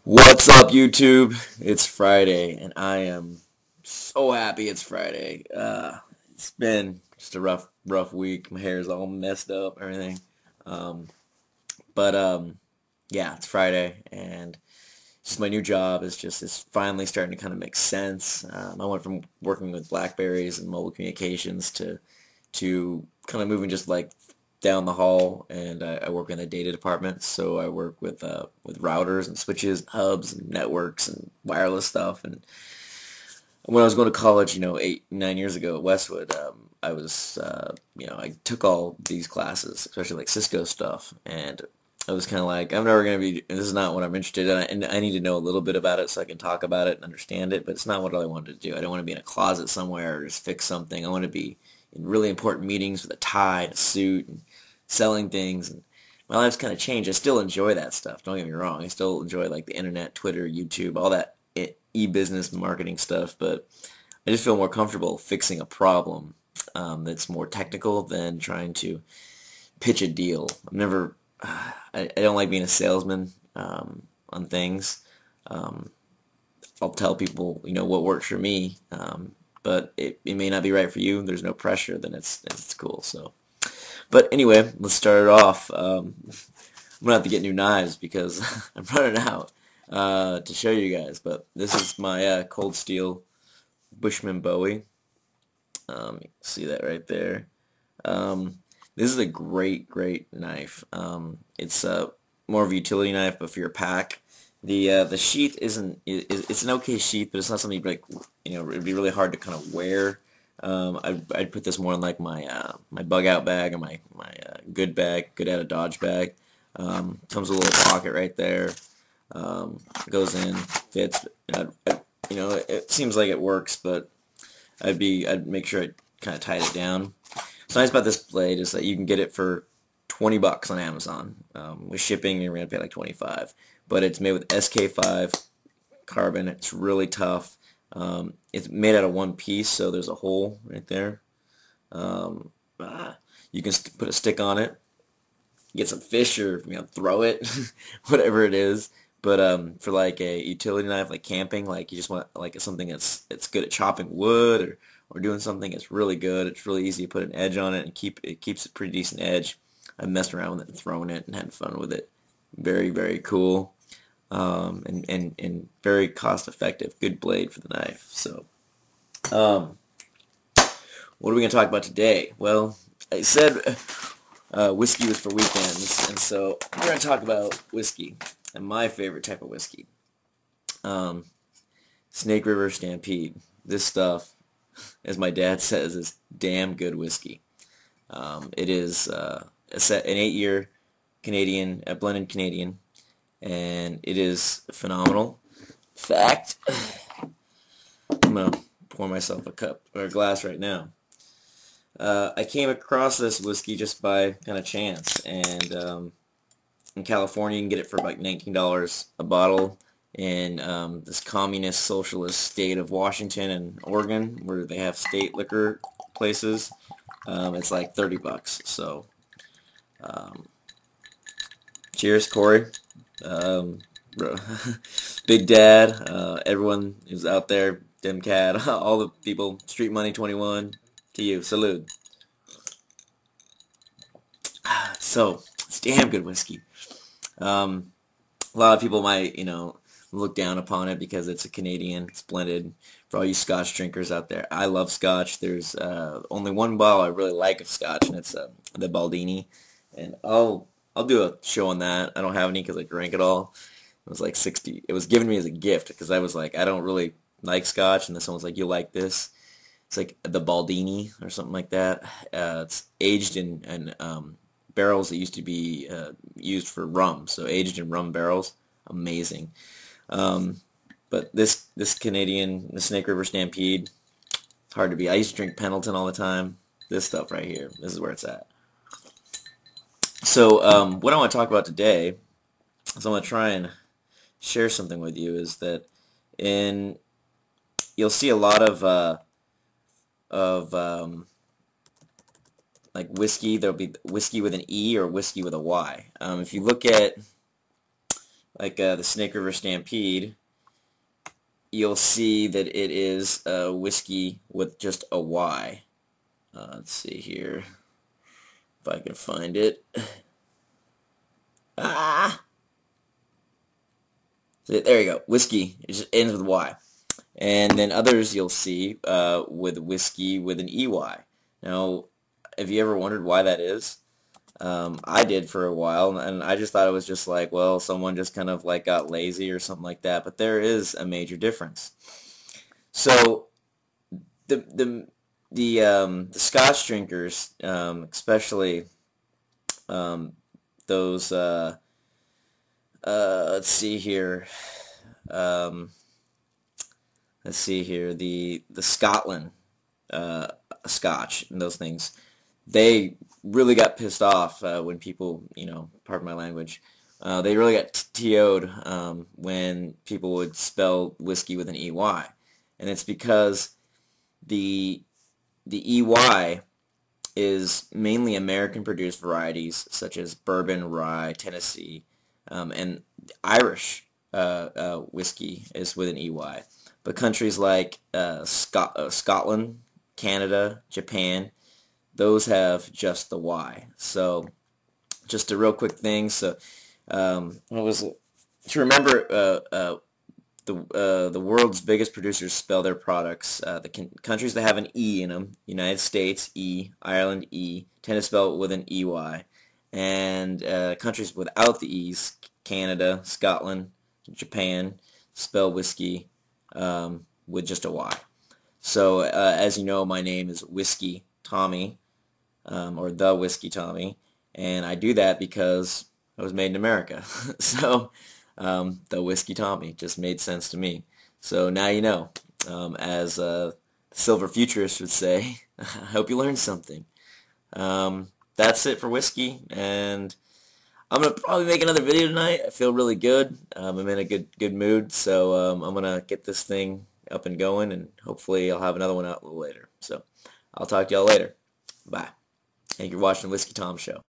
What's up, YouTube? It's Friday, and I am so happy it's Friday. It's been just a rough week. My hair is all messed up, everything. Um, but yeah, it's Friday, and just my new job is finally starting to kind of make sense. I went from working with Blackberries and mobile communications to kind of moving just like down the hall, and I work in the data department. So I work with routers and switches, hubs and networks and wireless stuff. And when I was going to college, 8, 9 years ago at Westwood, I was I took all these classes, especially like Cisco stuff, and I was kind of like, I'm never going to be, this is not what I'm interested in, and I need to know a little bit about it so I can talk about it and understand it, but it's not what I wanted to do. I don't want to be in a closet somewhere or just fix something. I want to be in really important meetings with a tie and a suit and selling things, and my life's kind of changed. I still enjoy that stuff, don't get me wrong. I still enjoy like the internet, Twitter, YouTube, all that e-business marketing stuff, but I just feel more comfortable fixing a problem that's more technical than trying to pitch a deal. I don't like being a salesman on things. Um, I'll tell people, what works for me, but it may not be right for you. There's no pressure, then it's cool. So, but anyway, let's start it off. I'm gonna have to get new knives because I'm running out to show you guys. But this is my cold steel Bushman Bowie. You can see that right there. Um, this is a great knife. It's more of a utility knife, but for your pack. The sheath isn't it's an okay sheath, but it's not something like it'd be really hard to kind of wear. I'd put this more in like my bug out bag or my good bag, good out of Dodge bag. Comes with a little pocket right there. Goes in, fits. It seems like it works, but I'd make sure I kind of tied it down. What's nice about this blade is that you can get it for $20 on Amazon. With shipping, you're gonna pay like 25. But it's made with SK5 carbon. It's really tough. It's made out of one piece, so there's a hole right there. Um, you can put a stick on it, get some fish, or throw it, whatever it is. But for like a utility knife, like camping, like you just want like something that's good at chopping wood or doing something that's really good. It's really easy to put an edge on it and keeps a pretty decent edge. I've messed around with it and thrown it and had fun with it. Very cool. And very cost effective. Good blade for the knife. So, um, what are we going to talk about today? Well, I said whiskey was for weekends, and so we're going to talk about whiskey and my favorite type of whiskey. Um, Snake River Stampede. This stuff, as my dad says, is damn good whiskey. It is an 8-year Canadian, a blended Canadian, and it is phenomenal. In fact, I'm gonna pour myself a cup or a glass right now. I came across this whiskey just by kind of chance, and in California you can get it for like $19 a bottle. In this communist socialist state of Washington and Oregon, where they have state liquor places, it's like $30. So, um, cheers, Corey. Bro. Big Dad, everyone who's out there, Dim Cat, all the people, Street Money 21, to you, salute. So, it's damn good whiskey. Um, a lot of people might, look down upon it because it's a Canadian, it's blended. For all you Scotch drinkers out there, I love Scotch. There's only one bottle I really like of Scotch, and it's the Baldini. And I'll do a show on that. I don't have any because I drank it all. It was like 60. It was given me as a gift because I was like, I don't really like Scotch, and then someone's like, you like this? It's like the Baldini or something like that. It's aged in barrels that used to be used for rum, so aged in rum barrels. Amazing. Um, but this Canadian, the Snake River Stampede, it's hard to beat. I used to drink Pendleton all the time. This stuff right here, this is where it's at. So what I want to talk about today is I want to try and share something with you. Is that in you'll see a lot of like whiskey. There'll be whiskey with an E or whiskey with a Y. If you look at like the Snake River Stampede, you'll see that it is whiskey with just a Y. Let's see here if I can find it. Ah! There you go. Whiskey. It just ends with Y. And then others you'll see with whiskey with an EY. Now, have you ever wondered why that is? I did for a while, and I just thought it was just like, well, someone just kind of like got lazy or something like that. But there is a major difference. So the Scotch drinkers, especially those. Let's see here. Um, let's see here. The Scotland Scotch and those things. They really got pissed off when people, pardon my language, they really got TO'd when people would spell whiskey with an EY. And it's because the EY is mainly American-produced varieties such as bourbon, rye, Tennessee, and Irish whiskey is with an EY. But countries like Scotland, Canada, Japan, those have just the Y. So just a real quick thing. So what was it? To remember, the world's biggest producers spell their products. The countries that have an E in them: United States E, Ireland E, tend to spell it with an EY, and countries without the E's: Canada, Scotland, Japan, spell whiskey with just a Y. So as you know, my name is Whiskey Tommy, or the Whiskey Tommy, and I do that because I was made in America. So the Whiskey Tommy just made sense to me. So now you know. As Silver Futurists would say, I hope you learned something. That's it for whiskey, and I'm gonna probably make another video tonight. I feel really good. I'm in a good mood, so I'm gonna get this thing up and going, and hopefully I'll have another one out a little later. So I'll talk to y'all later. Bye. Thank you for watching the Whiskeytom Show.